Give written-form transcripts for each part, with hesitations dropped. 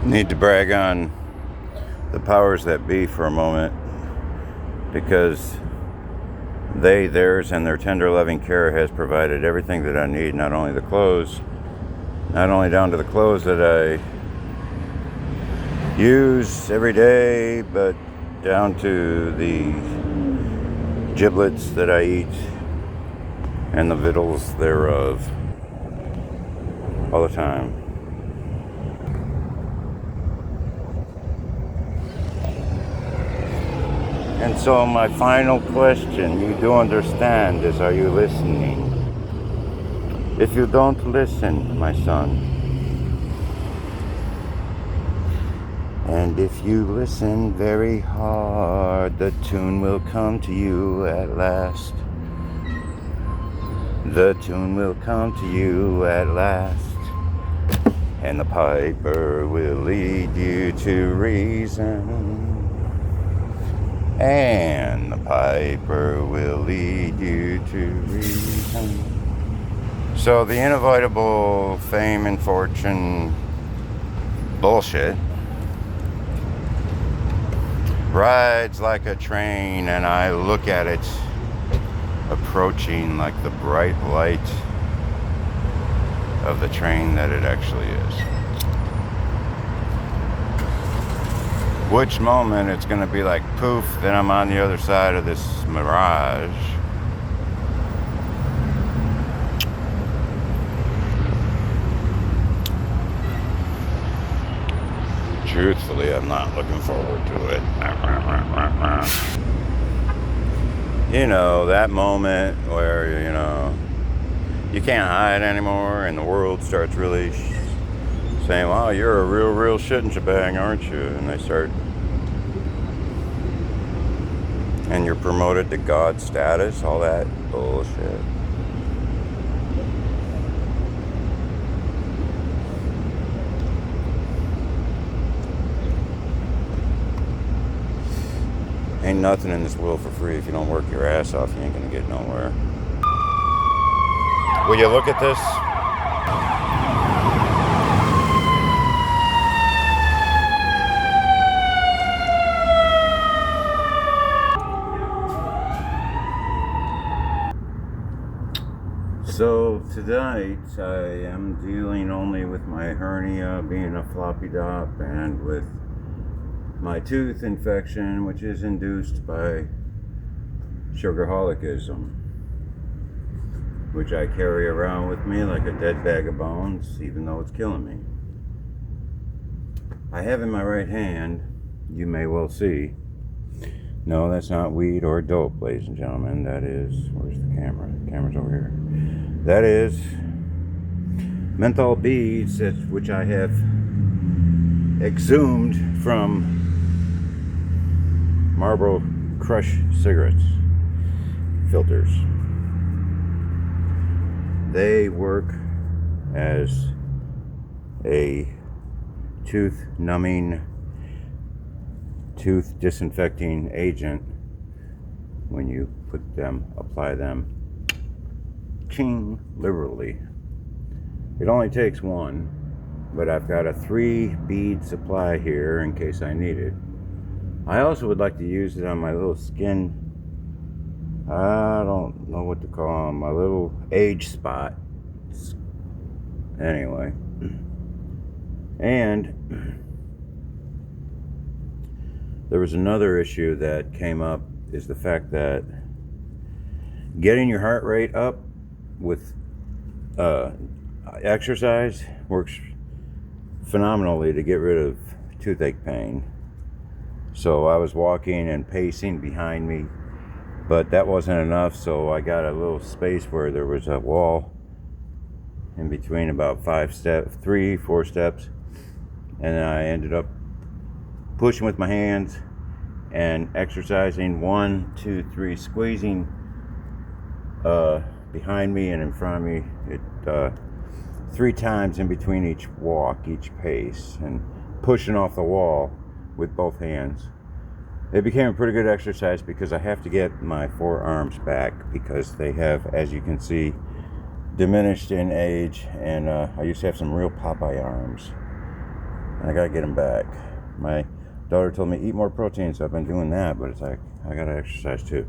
Need to brag on the powers that be for a moment, because theirs, and their tender, loving care has provided everything that I need. Not only down to the clothes that I use every day, but down to the giblets that I eat and the victuals thereof, all the time. And so my final question, you do understand, is are you listening? If you don't listen, my son, and if you listen very hard, the tune will come to you at last. The tune will come to you at last. And the piper will lead you to reason. And the piper will lead you to reason. So the unavoidable fame and fortune bullshit rides like a train, and I look at it approaching like the bright light of the train that it actually is. Which moment it's going to be like poof, then I'm on the other side of this mirage. Truthfully, I'm not looking forward to it. You know, that moment where, you can't hide anymore, and the world starts really saying, wow, you're a real shit and shebang, aren't you? And they start, and you're promoted to God status, all that bullshit. Ain't nothing in this world for free. If you don't work your ass off, you ain't gonna get nowhere. Will you look at this? So tonight I am dealing only with my hernia being a floppy top, and with my tooth infection, which is induced by sugarholicism, which I carry around with me like a dead bag of bones, even though it's killing me. I have in my right hand, you may well see, no, that's not weed or dope, ladies and gentlemen. That is, where's the camera? The camera's over here. That is menthol beads, which I have exhumed from Marlboro Crush cigarettes filters. They work as a tooth numbing, tooth disinfecting agent when you apply them, ching, liberally. It only takes one, but I've got a 3 bead supply here in case I need it. I also would like to use it on my little skin, I don't know what to call them, my little age spot. Anyway. And there was another issue that came up, is the fact that getting your heart rate up with exercise works phenomenally to get rid of toothache pain. So I was walking and pacing behind me, but that wasn't enough, so I got a little space where there was a wall in between, about 4 steps, and I ended up pushing with my hands and exercising 1, 2, 3, squeezing behind me and in front of me, 3 times in between each walk, each pace, and pushing off the wall with both hands. It became a pretty good exercise because I have to get my forearms back, because they have, as you can see, diminished in age, and I used to have some real Popeye arms. I gotta get them back. My daughter told me eat more protein, so I've been doing that, but it's like I gotta exercise too.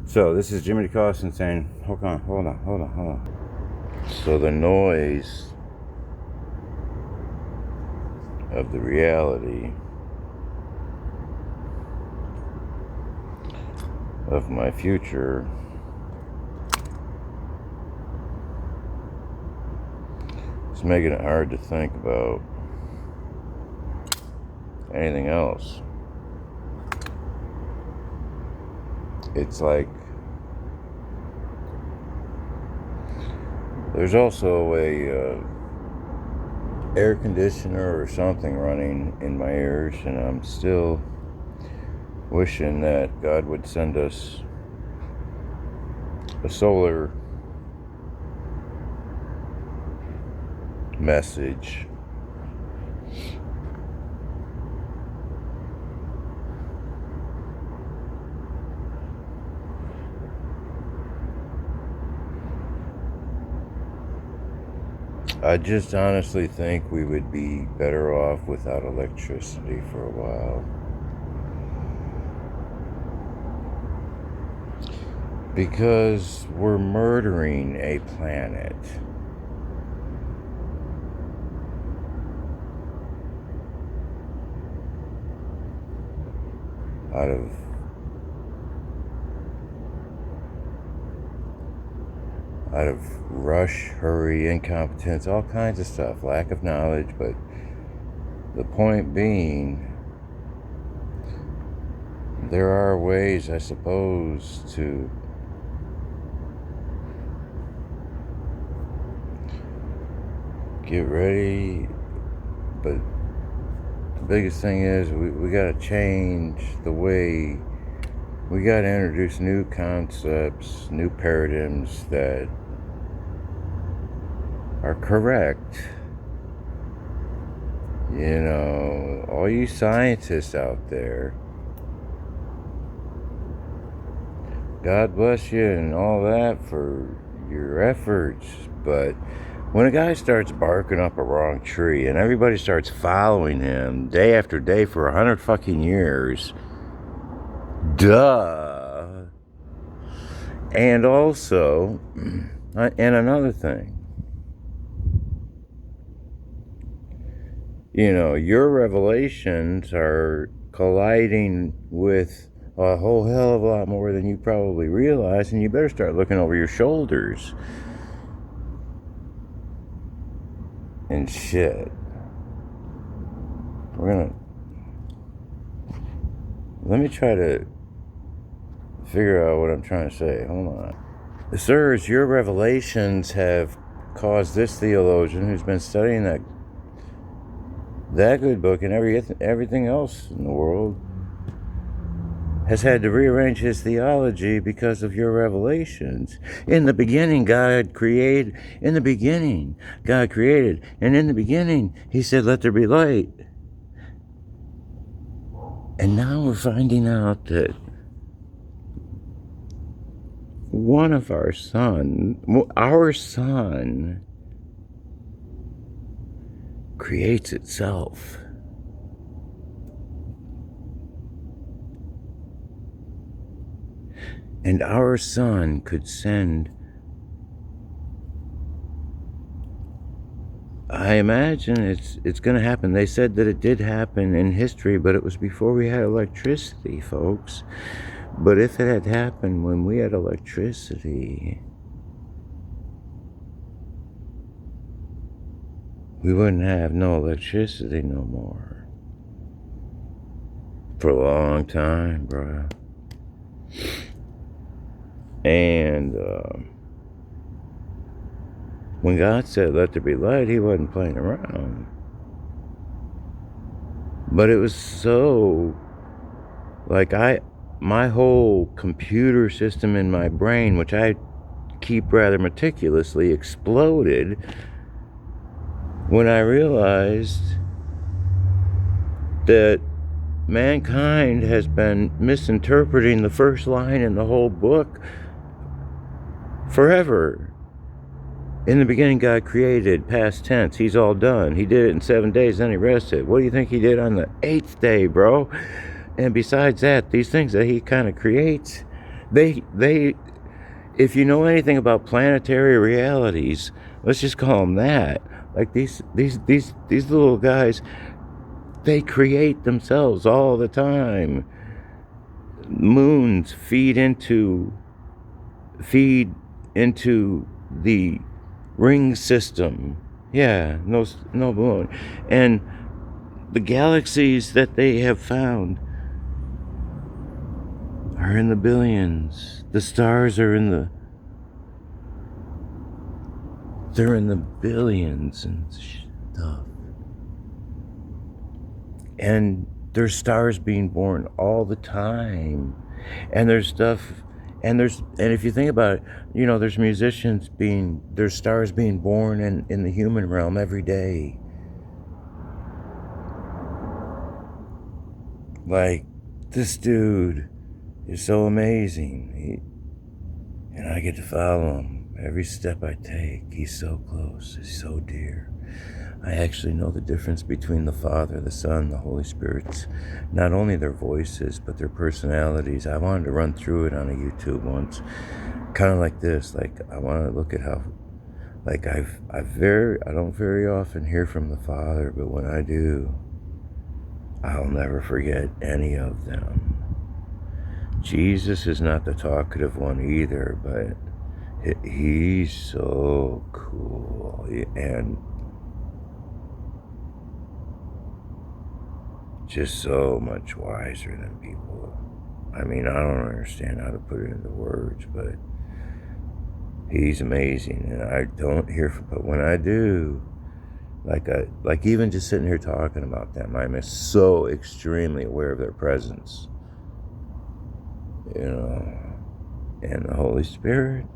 So this is Jimmy DeCostin saying, hold on. So the noise of the reality of my future is making it hard to think about anything else. It's like there's also a air conditioner or something running in my ears, and I'm still wishing that God would send us a solar message. I just honestly think we would be better off without electricity for a while. Because we're murdering a planet. Out of rush, hurry, incompetence, all kinds of stuff, lack of knowledge, but the point being, there are ways, I suppose, to get ready, but the biggest thing is we got to change the way, we got to introduce new concepts, new paradigms that are correct. You know, all you scientists out there, God bless you and all that for your efforts, but when a guy starts barking up a wrong tree and everybody starts following him day after day for 100 fucking years, duh. And also, and another thing, you know, your revelations are colliding with a whole hell of a lot more than you probably realize, and you better start looking over your shoulders and shit. Let me try to figure out what I'm trying to say. Hold on. Sirs, your revelations have caused this theologian who's been studying that good book and everything else in the world has had to rearrange his theology because of your revelations. In the beginning, God created, and in the beginning, he said, let there be light. And now we're finding out that one of our sun creates itself. And our sun could send, I imagine it's going to happen. They said that it did happen in history, but it was before we had electricity, folks. But if it had happened when we had electricity, we wouldn't have no electricity no more. For a long time, bro. And when God said, let there be light, he wasn't playing around. But it was so, like my whole computer system in my brain, which I keep rather meticulously, exploded when I realized that mankind has been misinterpreting the first line in the whole book forever. In the beginning, God created, past tense. He's all done. He did it in 7 days, then he rested. What do you think he did on the 8th day, bro? And besides that, these things that he kind of creates, they, if you know anything about planetary realities, let's just call them that. Like these little guys, they create themselves all the time. Moons feed into the ring system. Yeah, no moon. And the galaxies that they have found are in the billions. The stars are they're in the billions and stuff. And there's stars being born all the time. And there's stuff, and if you think about it, there's there's stars being born in the human realm every day. Like, this dude is so amazing. And I get to follow him every step I take. He's so close. He's so dear. I actually know the difference between the Father, the Son, the Holy Spirit. Not only their voices, but their personalities. I wanted to run through it on a YouTube once. Kind of like this. Like, I want to look at how, like, I don't very often hear from the Father, but when I do, I'll never forget any of them. Jesus is not the talkative one either, but he's so cool. And just so much wiser than people. I mean, I don't understand how to put it into words, but he's amazing. And I don't hear from, but when I do, like even just sitting here talking about them, I'm so extremely aware of their presence. And the Holy Spirit,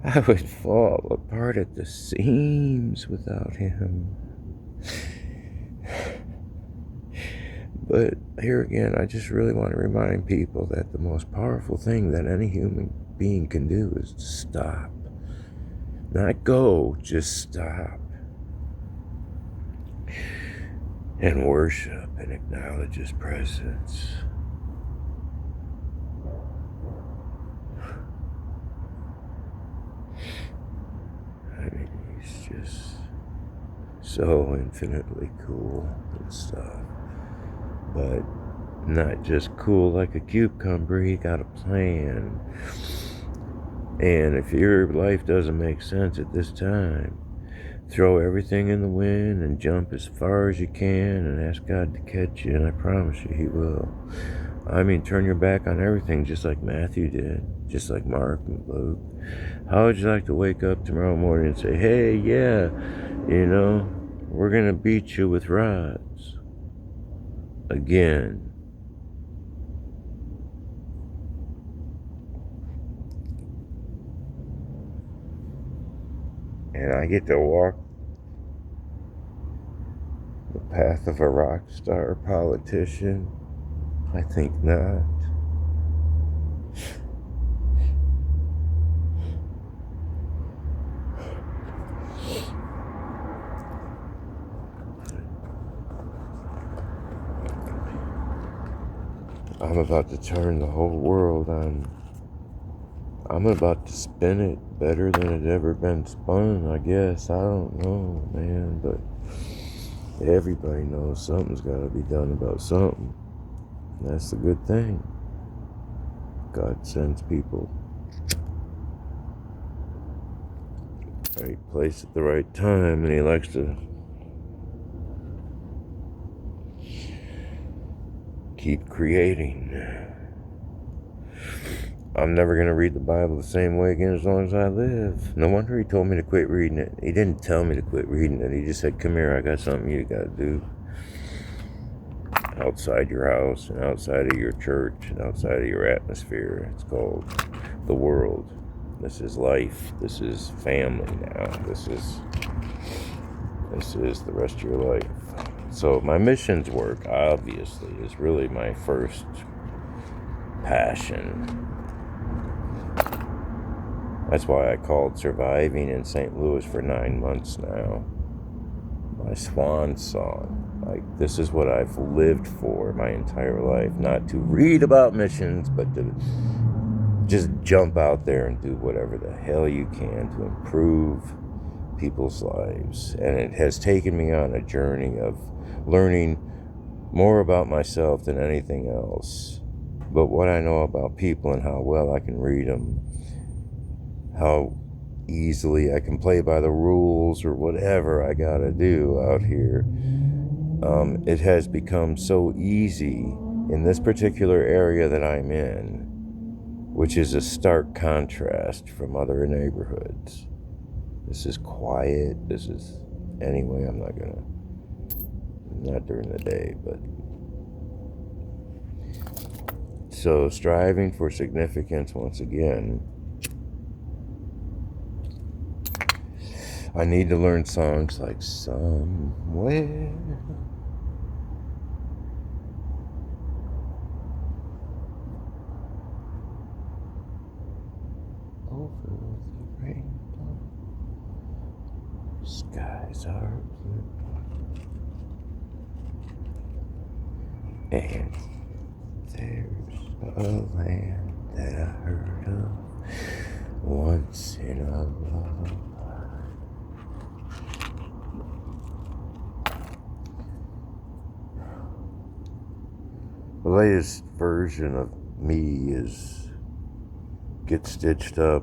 I would fall apart at the seams without him. But here again, I just really want to remind people that the most powerful thing that any human being can do is to stop. Not go, just stop. And worship and acknowledge his presence. I mean, he's just so infinitely cool and stuff. But not just cool like a cucumber. He got a plan. And if your life doesn't make sense at this time, throw everything in the wind and jump as far as you can and ask God to catch you, and I promise you he will. I mean, turn your back on everything just like Matthew did, just like Mark and Luke. How would you like to wake up tomorrow morning and say, hey, yeah, we're going to beat you with rods again. And I get to walk the path of a rock star politician? I think not. I'm about to turn the whole world on. I'm about to spin it better than it ever been spun, I guess. I don't know, man, but everybody knows something's got to be done about something. That's the good thing. God sends people right place at the right time, and he likes to keep creating. I'm never going to read the Bible the same way again as long as I live. No wonder he told me to quit reading it. He didn't tell me to quit reading it. He just said, come here, I got something you got to do. Outside your house and outside of your church and outside of your atmosphere. It's called the world. This is life. This is family now. This is the rest of your life. So my missions work, obviously, is really my first passion. That's why I called surviving in St. Louis for 9 months now my swan song. Like, this is what I've lived for my entire life. Not to read about missions, but to just jump out there and do whatever the hell you can to improve people's lives. And it has taken me on a journey of learning more about myself than anything else. But what I know about people and how well I can read them, how easily I can play by the rules or whatever I gotta do out here, it has become so easy in this particular area that I'm in, which is a stark contrast from other neighborhoods. This is quiet. Anyway, not during the day, but. So, striving for significance once again. I need to learn songs like Somewhere Over the Rainbow, skies are blue, and there's a land that I heard of once in a lullaby. The latest version of me is get stitched up.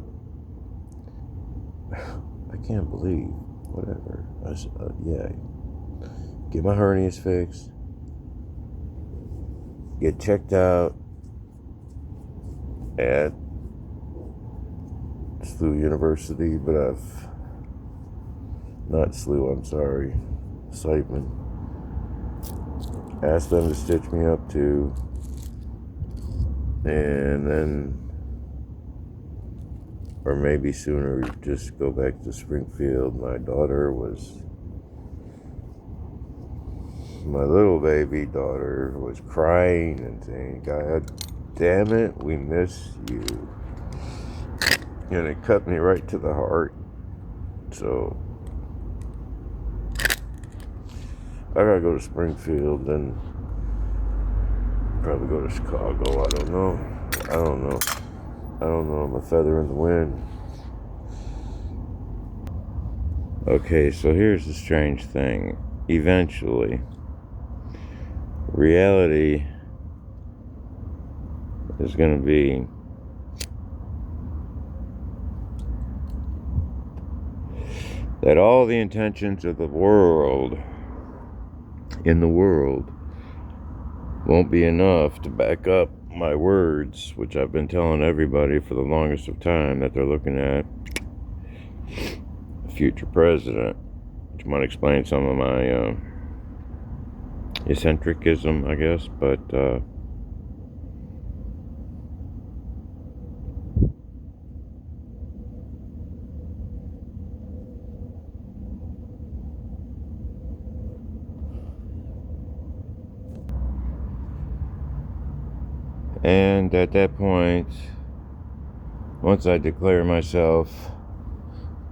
I can't believe, whatever. Get my hernias fixed. Get checked out at SLU University, but not SLU, I'm sorry, Siteman. Asked them to stitch me up too, and then, or maybe sooner, just go back to Springfield. My little baby daughter was crying and saying, "God damn it, we miss you." And it cut me right to the heart. So I gotta go to Springfield, then probably go to Chicago. I don't know. I'm a feather in the wind. Okay, so here's the strange thing. Eventually, reality is going to be that all the intentions of the world, in the world, won't be enough to back up my words, which I've been telling everybody for the longest of time, that they're looking at a future president, which might explain some of my eccentricism, I guess, but and at that point, once I declare myself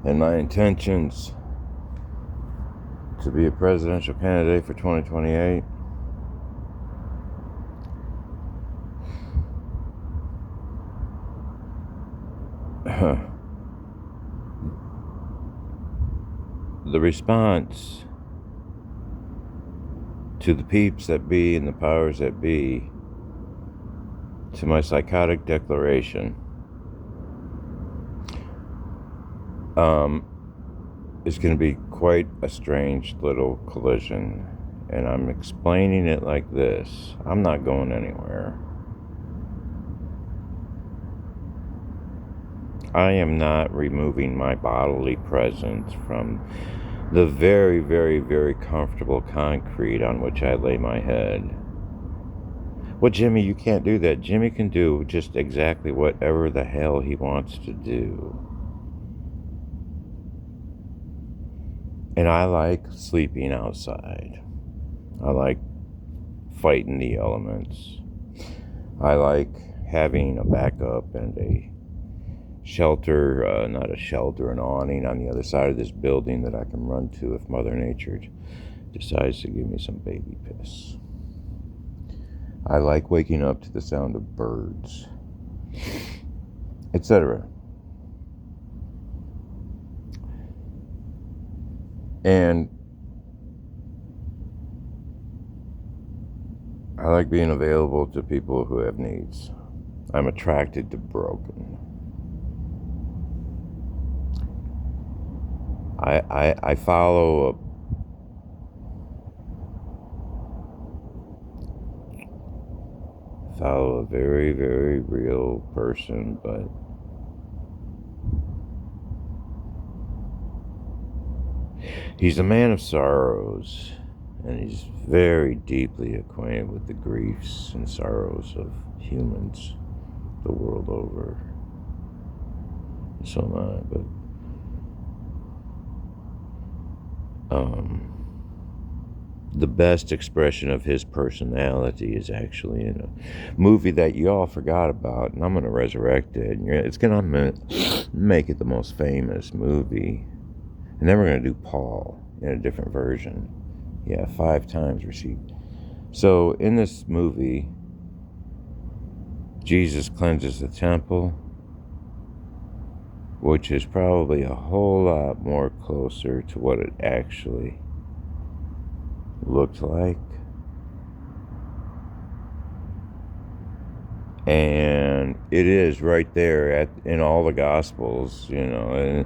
and my intentions to be a presidential candidate for 2028, the response to the peeps that be and the powers that be to my psychotic declaration is going to be quite a strange little collision. And I'm explaining it like this: I'm not going anywhere. I am not removing my bodily presence from the very, very, very comfortable concrete on which I lay my head. Well, Jimmy, you can't do that. Jimmy can do just exactly whatever the hell he wants to do. And I like sleeping outside. I like fighting the elements. I like having a backup and a shelter, not a shelter, an awning on the other side of this building that I can run to if Mother Nature decides to give me some baby piss. I like waking up to the sound of birds, etc. And I like being available to people who have needs. I'm attracted to broken. I follow a very, very real person, but he's a man of sorrows, and he's very deeply acquainted with the griefs and sorrows of humans the world over. So am I, but the best expression of his personality is actually in a movie that you all forgot about, and I'm going to resurrect it. And it's going to make it the most famous movie. And then we're going to do Paul in a different version. Yeah, 5 times received. So in this movie, Jesus cleanses the temple, which is probably a whole lot more closer to what it actually looked like. And it is right there in all the Gospels, and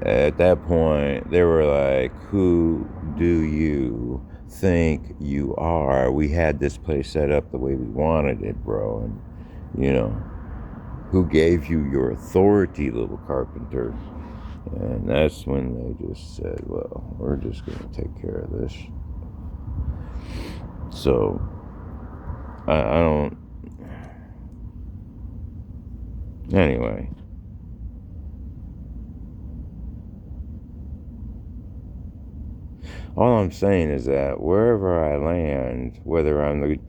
at that point they were like, who do you think you are? We had this place set up the way we wanted it, bro. And who gave you your authority, little carpenter? And that's when they just said, well, we're just going to take care of this. So, I don't... Anyway. All I'm saying is that wherever I land, whether I'm the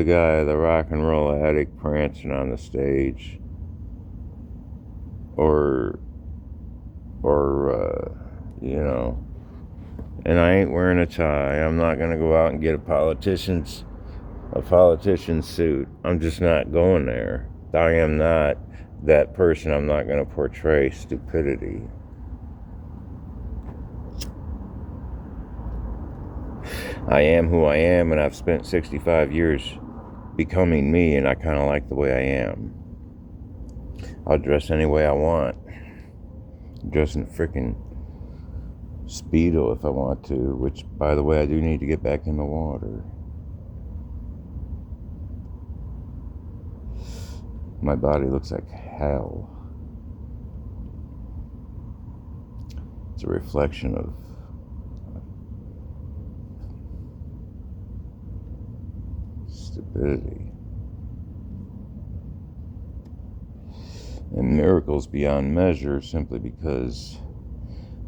guy, the rock and roll addict prancing on the stage, or and I ain't wearing a tie. I'm not gonna go out and get a politician's suit. I'm just not going there. I am not that person. I'm not gonna portray stupidity. I am who I am, and I've spent 65 years becoming me, and I kind of like the way I am. I'll dress any way I want. Dress in a freaking Speedo if I want to, which, by the way, I do need to get back in the water. My body looks like hell. It's a reflection of stupidity and miracles beyond measure, simply because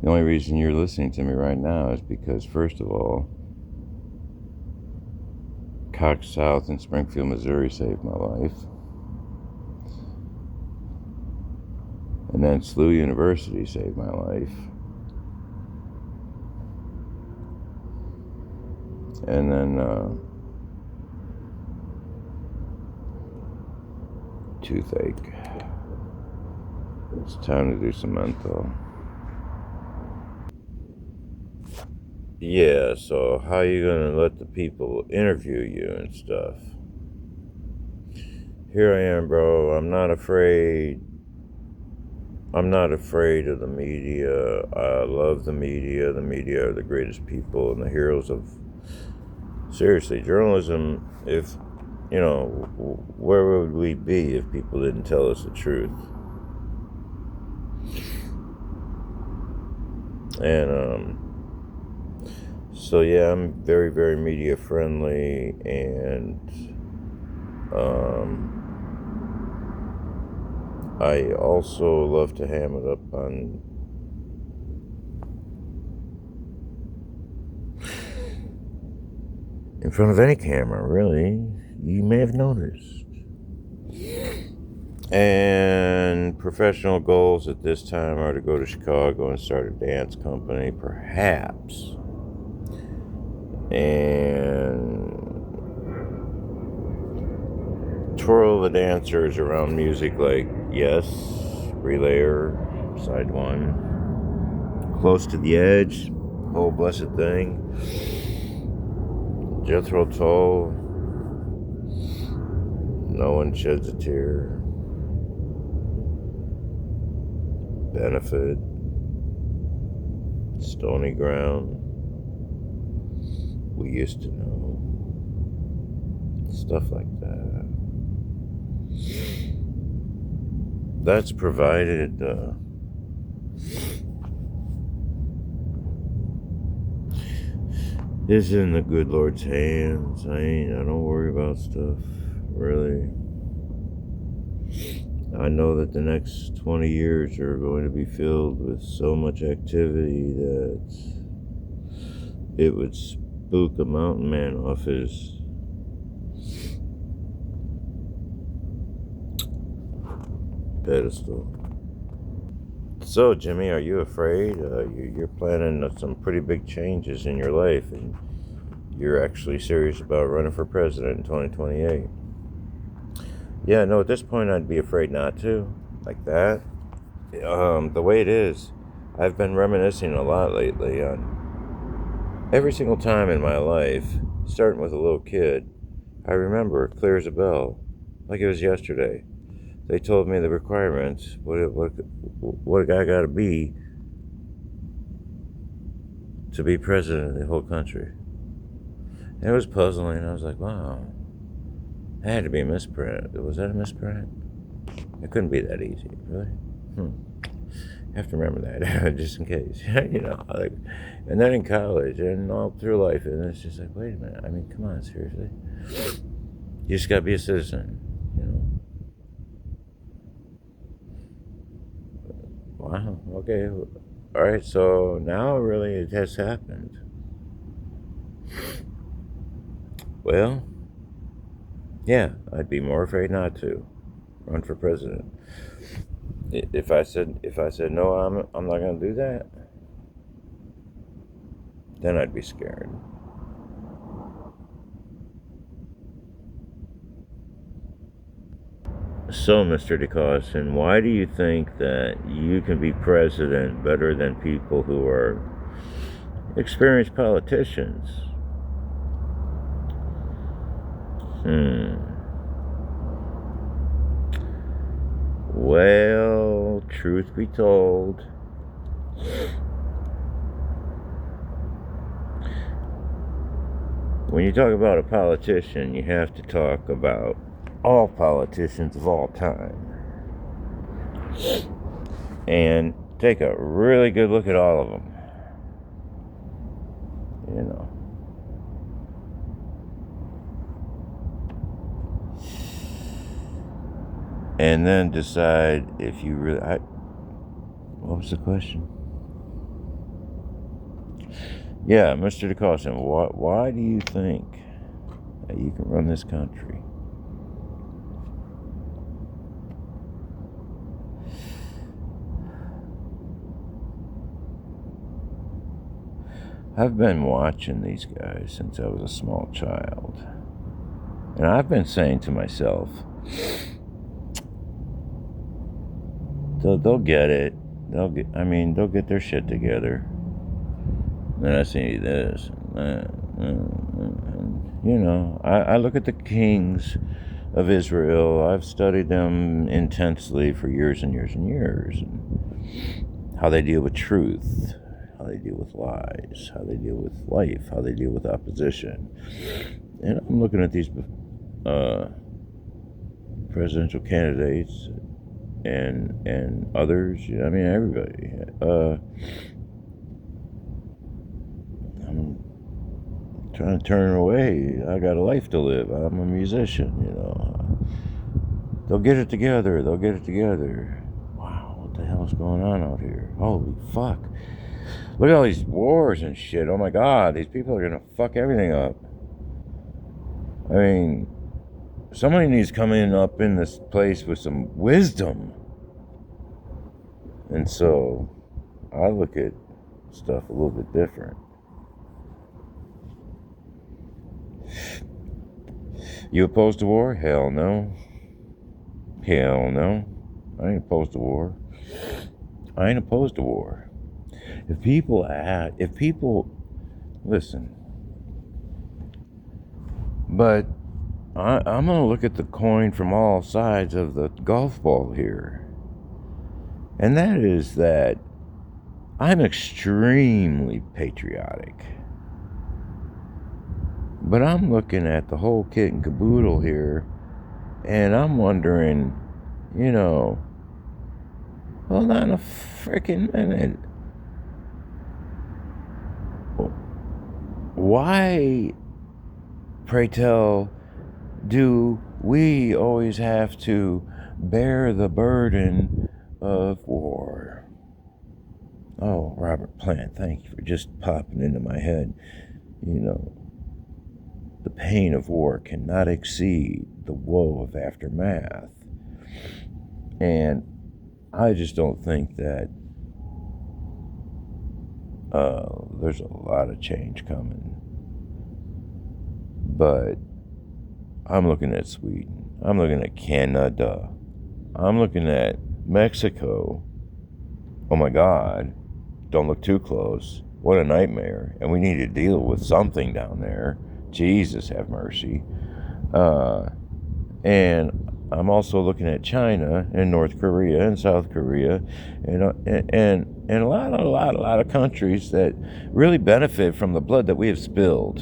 the only reason you're listening to me right now is because, first of all, Cox South in Springfield, Missouri saved my life. And then SLU University saved my life. And then toothache. It's time to do some mental. Yeah, so how are you gonna let the people interview you and stuff? Here I am, bro. I'm not afraid of the media. I love the media. The media are the greatest people and the heroes of, seriously, journalism. If, where would we be if people didn't tell us the truth? And, so yeah, I'm very, very media friendly, and, I also love to ham it up on in front of any camera, really. You may have noticed. And professional goals at this time are to go to Chicago and start a dance company, perhaps. And twirl the dancers around music like Yes, Relayer, Side 1, Close to the Edge, Whole Blessed Thing, Jethro Tull, No One Sheds a Tear, Benefit, Stony Ground, We Used to Know, stuff like that. That's provided is in the good Lord's hands. I don't worry about stuff, really. I know that the next 20 years are going to be filled with so much activity that it would spook a mountain man off his pedestal. So, Jimmy, are you afraid? You're planning some pretty big changes in your life, and you're actually serious about running for president in 2028. Yeah, no, at this point I'd be afraid not to, like that. The way it is, I've been reminiscing a lot lately on every single time in my life, starting with a little kid. I remember clear as a bell, like it was yesterday. They told me the requirements, what a guy got to be president of the whole country. And it was puzzling. I was like, wow, it had to be a misprint. Was that a misprint? It couldn't be that easy, really. You have to remember that, just in case, like, and then in college and all through life, and it's just like, wait a minute. I mean, come on, seriously. You just got to be a citizen, Wow, okay. All right, so now really it has happened. Well, yeah, I'd be more afraid not to run for president. If I said no, I'm not going to do that, then I'd be scared. So, Mr. DeCostin, why do you think that you can be president better than people who are experienced politicians? Well, truth be told, when you talk about a politician, you have to talk about all politicians of all time. And take a really good look at all of them. And then decide if you really... what was the question? Yeah, Mr. DeCostin, why do you think that you can run this country? I've been watching these guys since I was a small child. And I've been saying to myself, they'll get it. They'll get their shit together. Then I see this. I look at the kings of Israel. I've studied them intensely for years and years and years. And how they deal with truth, how they deal with lies, how they deal with life, how they deal with opposition. And I'm looking at these presidential candidates and others. Everybody. I'm trying to turn away. I got a life to live. I'm a musician, They'll get it together. Wow, what the hell's going on out here? Holy fuck. Look at all these wars and shit. Oh my God, these people are gonna fuck everything up. somebody needs coming up in this place with some wisdom. And so I look at stuff a little bit different. You opposed to war? Hell no. Hell no. I ain't opposed to war. I ain't opposed to war. If people listen, but I'm going to look at the coin from all sides of the golf ball here. And that is that I'm extremely patriotic. But I'm looking at the whole kit and caboodle here, and I'm wondering, hold on a freaking minute. Why, pray tell, do we always have to bear the burden of war? Oh, Robert Plant, thank you for just popping into my head. The pain of war cannot exceed the woe of aftermath. And I just don't think that there's a lot of change coming. But I'm looking at Sweden. I'm looking at Canada. I'm looking at Mexico. Oh my God. Don't look too close. What a nightmare. And we need to deal with something down there. Jesus have mercy. And I'm also looking at China and North Korea and South Korea and a lot of countries that really benefit from the blood that we have spilled.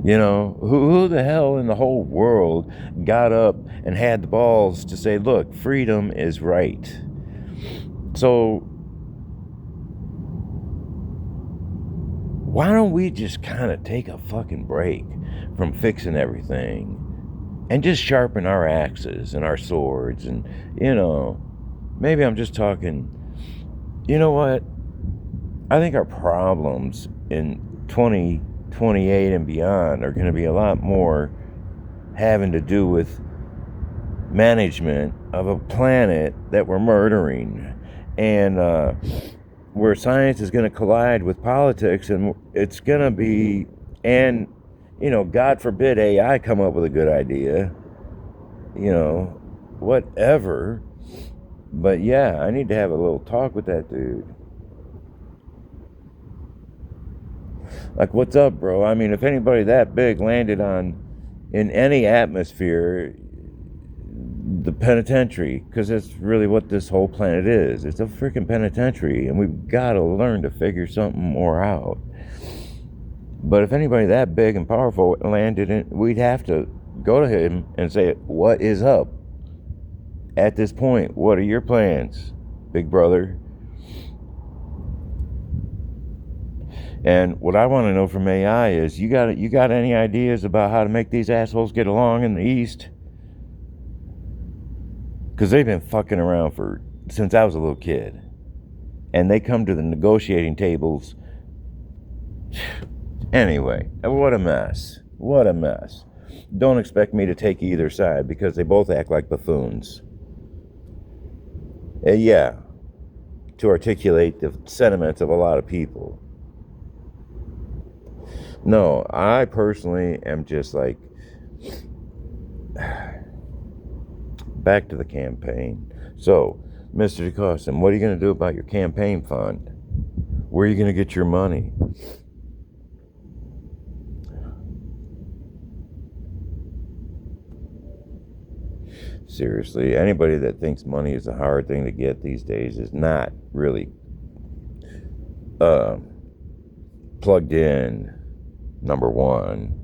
Who the hell in the whole world got up and had the balls to say, look, freedom is right? So why don't we just kind of take a fucking break from fixing everything and just sharpen our axes and our swords? And, maybe I'm just talking, you know what? I think our problems in 2028 and beyond are going to be a lot more having to do with management of a planet that we're murdering. And, where science is going to collide with politics, and it's going to be, and, God forbid AI come up with a good idea, whatever. But yeah, I need to have a little talk with that dude. Like, what's up, bro? I mean, if anybody that big landed in any atmosphere, the penitentiary, because that's really what this whole planet is. It's a freaking penitentiary, and we've got to learn to figure something more out. But if anybody that big and powerful landed in, we'd have to go to him and say, what is up? At this point, what are your plans, big brother? And what I want to know from AI is, you got any ideas about how to make these assholes get along in the East? Because they've been fucking around since I was a little kid. And they come to the negotiating tables. Anyway, what a mess. What a mess. Don't expect me to take either side, because they both act like buffoons. Yeah, to articulate the sentiments of a lot of people. No, I personally am just like, back to the campaign. So, Mr. DeCostin, what are you going to do about your campaign fund? Where are you going to get your money? Seriously, anybody that thinks money is a hard thing to get these days is not really plugged in, number one.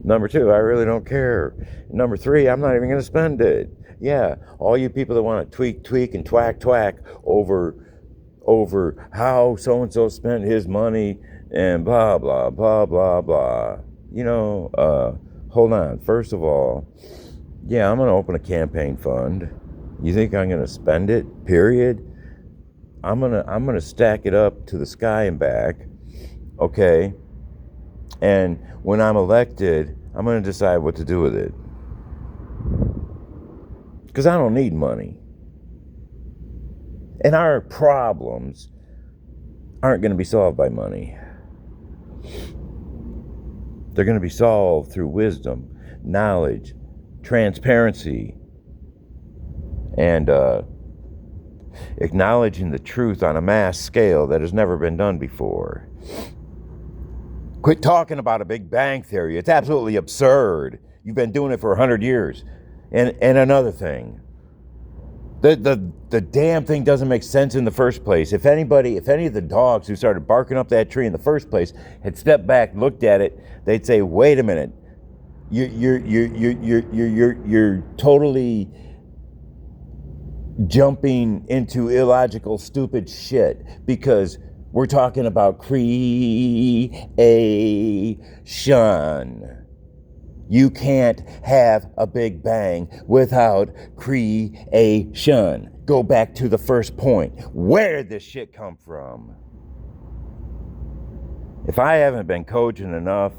Number two, I really don't care. Number three, I'm not even going to spend it. Yeah, all you people that want to tweak and twack over how so-and-so spent his money and blah, blah, blah, blah, blah. Hold on. First of all, yeah, I'm going to open a campaign fund. You think I'm going to spend it? Period. I'm going to stack it up to the sky and back. Okay. And when I'm elected, I'm going to decide what to do with it. Because I don't need money. And our problems aren't going to be solved by money. They're going to be solved through wisdom, knowledge, transparency, and acknowledging the truth on a mass scale that has never been done before. Quit talking about a Big Bang Theory. It's absolutely absurd. You've been doing it for 100 years. And another thing, the damn thing doesn't make sense in the first place. If any of the dogs who started barking up that tree in the first place had stepped back, looked at it, they'd say, "Wait a minute, you're totally jumping into illogical, stupid shit because we're talking about creation. You can't have a Big Bang without creation. Go back to the first point. Where did this shit come from? If I haven't been coaching enough,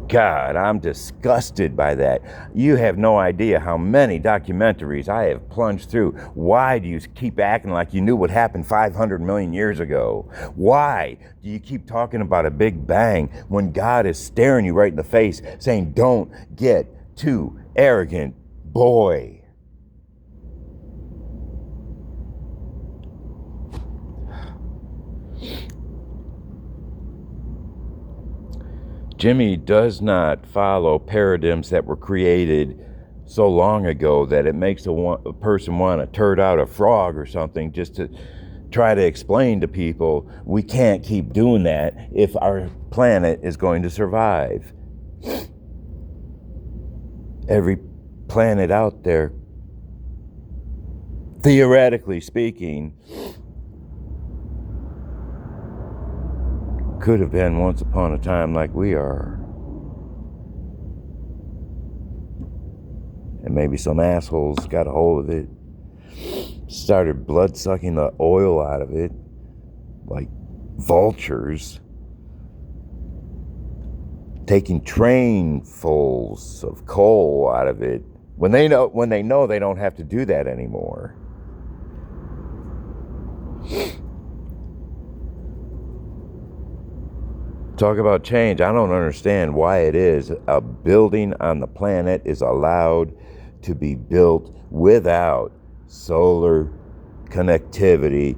God, I'm disgusted by that. You have no idea how many documentaries I have plunged through. Why do you keep acting like you knew what happened 500 million years ago? Why do you keep talking about a Big Bang when God is staring you right in the face saying, "Don't get too arrogant, boy"? Jimmy does not follow paradigms that were created so long ago that it makes a person want to turd out a frog or something just to try to explain to people we can't keep doing that if our planet is going to survive. Every planet out there, theoretically speaking, could have been once upon a time like we are. And maybe some assholes got a hold of it, started blood sucking the oil out of it like vultures, taking trainfuls of coal out of it when they know they don't have to do that anymore. Talk about change. I don't understand why it is a building on the planet is allowed to be built without solar connectivity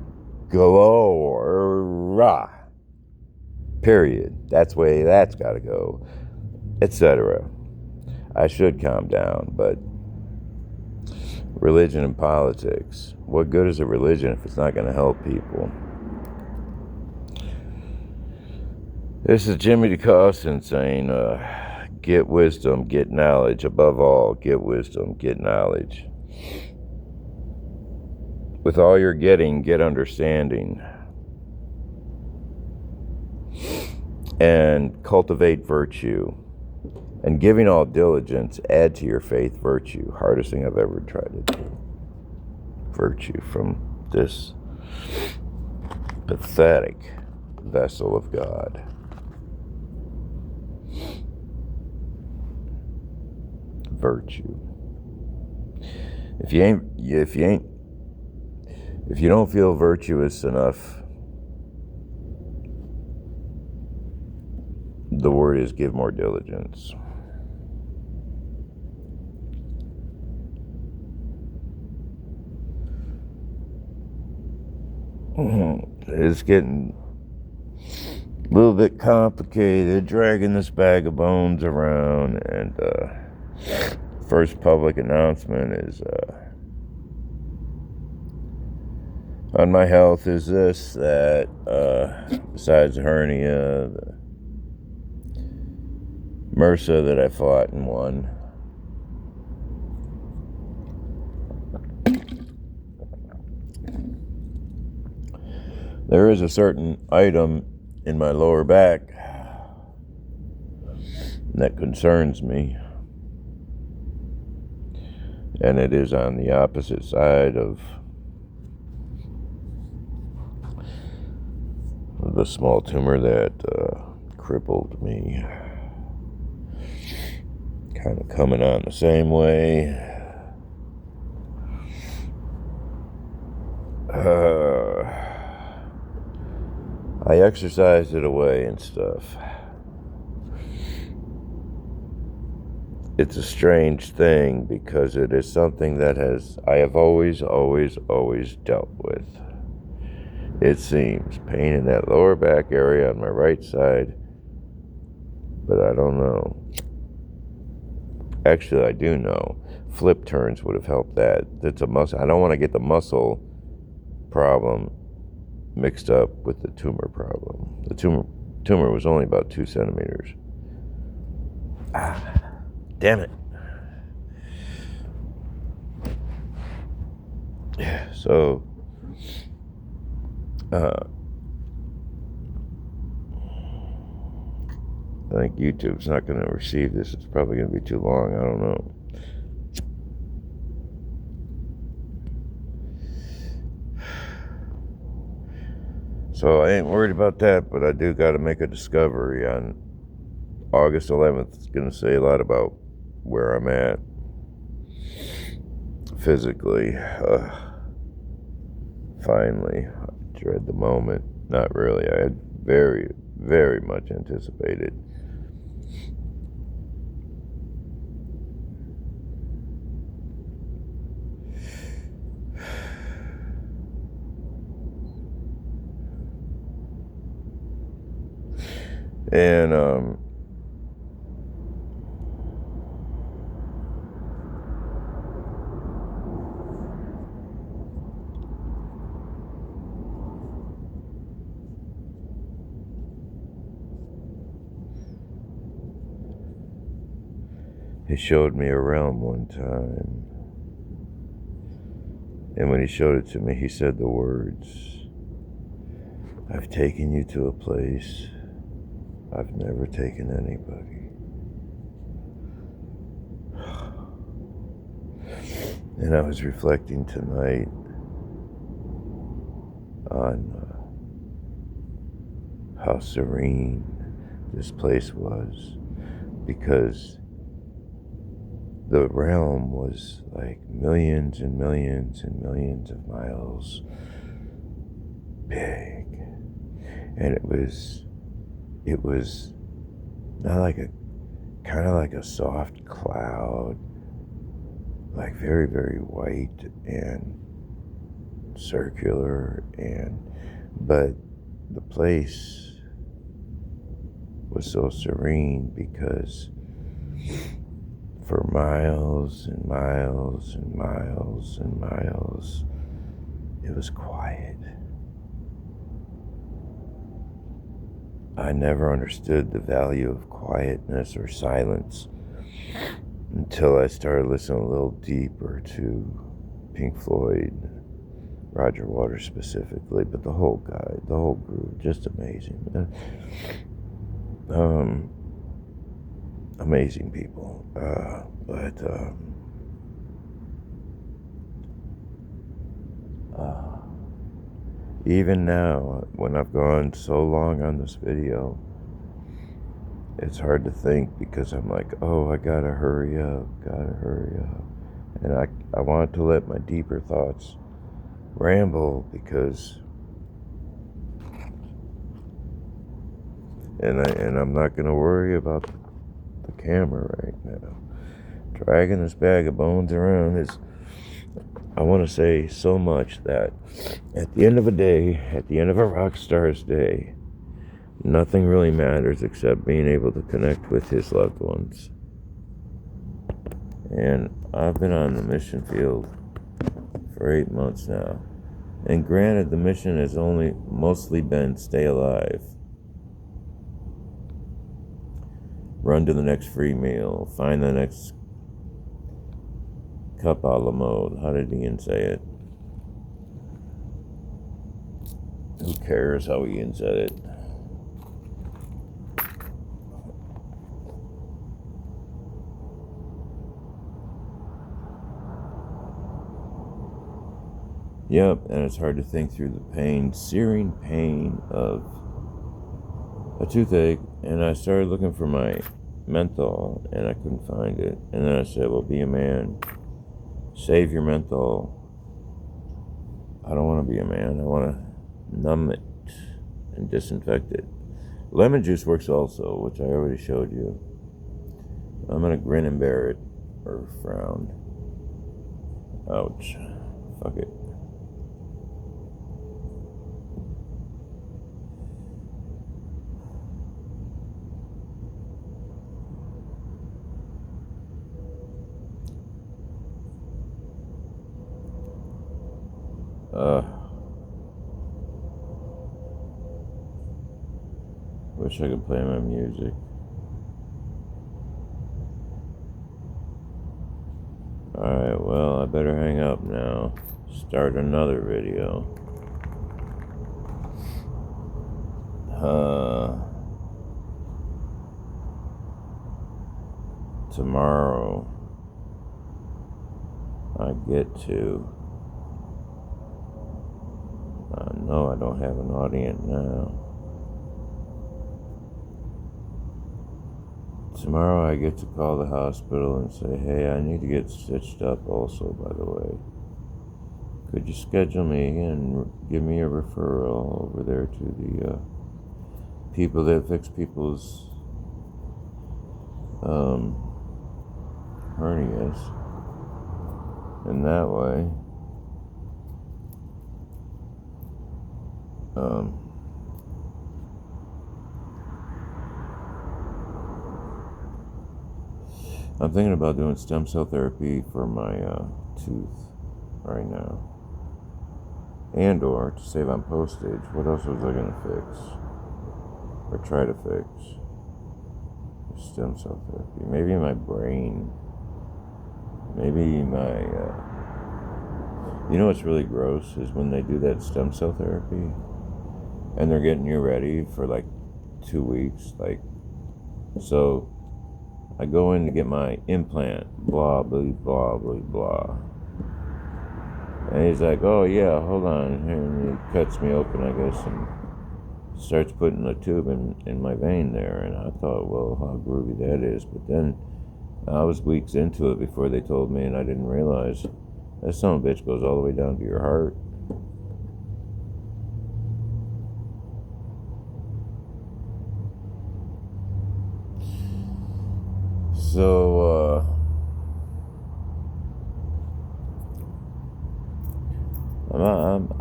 galore. Period. That's the way that's got to go, etc. I should calm down, but religion and politics. What good is a religion if it's not going to help people? This is Jimmy DeCaustin saying, get wisdom, get knowledge. Above all, get wisdom, get knowledge. With all you're getting, get understanding. And cultivate virtue. And giving all diligence, add to your faith virtue. Hardest thing I've ever tried to do. Virtue from this pathetic vessel of God. Virtue. If you don't feel virtuous enough, the word is give more diligence. It's getting a little bit complicated, dragging this bag of bones around, and first public announcement is on my health is this, that besides the hernia, the MRSA that I fought and won, there is a certain item in my lower back that concerns me. And it is on the opposite side of the small tumor that crippled me. Kind of coming on the same way. I exercised it away and stuff. It's a strange thing because it is something that I have always dealt with. It seems pain in that lower back area on my right side, but I don't know. Actually, I do know. Flip turns would have helped that. That's a muscle. I don't want to get the muscle problem mixed up with the tumor problem. The tumor was only about 2 centimeters. Damn it. So, I think YouTube's not going to receive this. It's probably going to be too long. I don't know. So I ain't worried about that, but I do got to make a discovery on August 11th. It's going to say a lot about where I'm at physically. Finally, I dread the moment. Not really. I had very, very much anticipated. And he showed me a realm one time. And when he showed it to me, he said the words, "I've taken you to a place I've never taken anybody." And I was reflecting tonight on how serene this place was, because the realm was like millions and millions and millions of miles big. And it was not like kind of like a soft cloud, like very, very white and circular, but the place was so serene because for miles and miles and miles and miles, it was quiet. I never understood the value of quietness or silence until I started listening a little deeper to Pink Floyd, Roger Waters specifically, but the whole group, just amazing. Amazing people. Even now, when I've gone so long on this video, it's hard to think because I'm like, oh, I gotta hurry up. And I want to let my deeper thoughts ramble because, and I'm not gonna worry about the camera right now. Dragging this bag of bones around is, I want to say so much that at the end of a day, at the end of a rock star's day, nothing really matters except being able to connect with his loved ones. And I've been on the mission field for 8 months now. And granted, the mission has only mostly been stay alive. Run to the next free meal. Find the next cup a la mode. How did Ian say it? Who cares how Ian said it? Yep, and it's hard to think through the pain, searing pain of a toothache, and I started looking for my menthol, and I couldn't find it. And then I said, well, be a man. Save your menthol. I don't want to be a man. I want to numb it and disinfect it. Lemon juice works also, which I already showed you. I'm going to grin and bear it, or frown. Ouch. Fuck it. Wish I could play my music. Alright, well, I better hang up now. Start another video. Tomorrow I get to. No, I don't have an audience now. Tomorrow I get to call the hospital and say, hey, I need to get stitched up also, by the way. Could you schedule me and give me a referral over there to the people that fix people's hernias? And that way, I'm thinking about doing stem cell therapy for my tooth right now. And or, to save on postage, what else was I going to fix? Or try to fix? Stem cell therapy. Maybe my brain. Maybe my... You know what's really gross is when they do that stem cell therapy and they're getting you ready for like 2 weeks. Like, so I go in to get my implant, blah, blah, blah, blah, blah. And he's like, oh yeah, hold on. And he cuts me open, I guess, and starts putting a tube in my vein there. And I thought, well, how groovy that is. But then I was weeks into it before they told me, and I didn't realize that son of a bitch goes all the way down to your heart. So,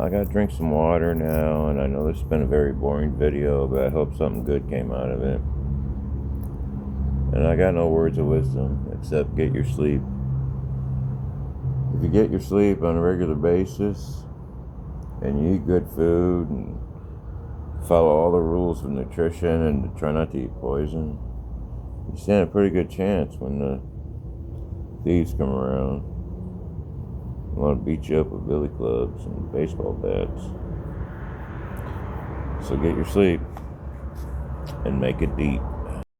I gotta drink some water now, and I know this has been a very boring video, but I hope something good came out of it. And I got no words of wisdom, except get your sleep. If you get your sleep on a regular basis, and you eat good food, and follow all the rules of nutrition, and try not to eat poison, you stand a pretty good chance when the thieves come around. They want to beat you up with billy clubs and baseball bats. So get your sleep and make it deep.